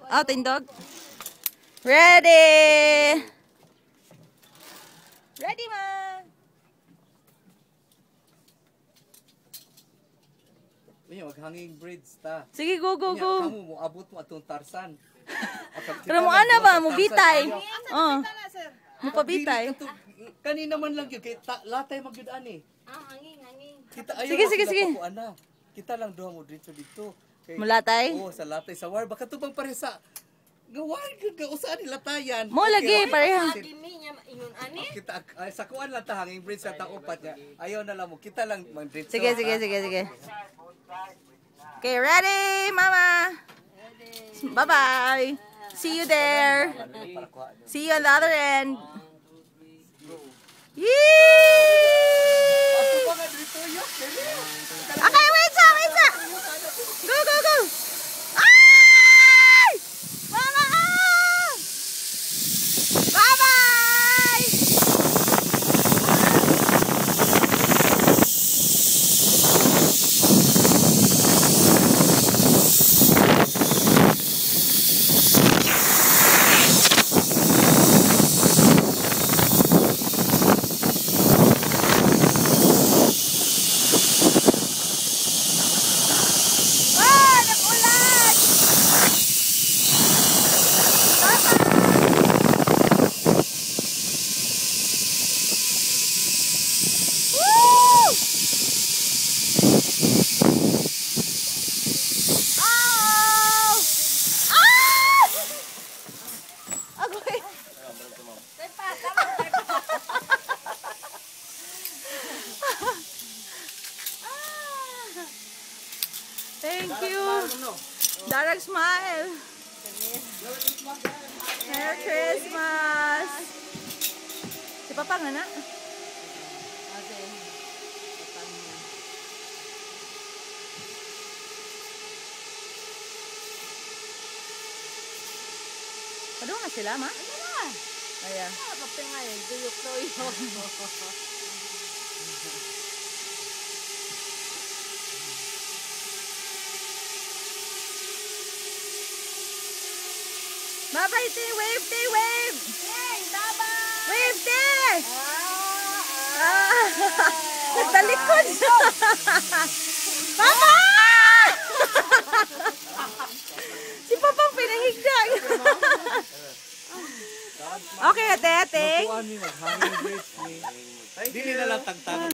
Oh, tindog. Ready! Ready, ma! Maghanging bridge ta. Sige, go, go, go. Kamu mo abot mo atong Tarsan. Pero mo ana ba? Mo bitay. Oh. Mo pabitay. Kanina man lang yun. Latay magyud ani. Hanging. Sige. Kita lang duha mo dito. Mulatay? Oo, sa latay sa war. Baka tubang pare sa gawar ka usa ni latayan. Mo lagi pareha. Kita sa kuan lang ta hanging bridge sa taupat niya. Ayaw na lang mo. Kita lang mang dito. Sige. Okay, ready, mama. Bye-bye. See you there. See you on the other end. Yee! Okay, wait sa. Go. Ay! Mama! Bye-bye! Thank you. Darag smile. Merry Christmas. Si Papa nga na. Pado nga sila, ma? Ano na? Ayan. Kapag nga yun, tuyok-tuyok. Bye-bye, Tay. Wave. Hey, bye-bye! Wave, Tay. Nagtalikod siya. Papa! Si Papang pinahigdag. Okay, ate. Dili na lang tagtanong.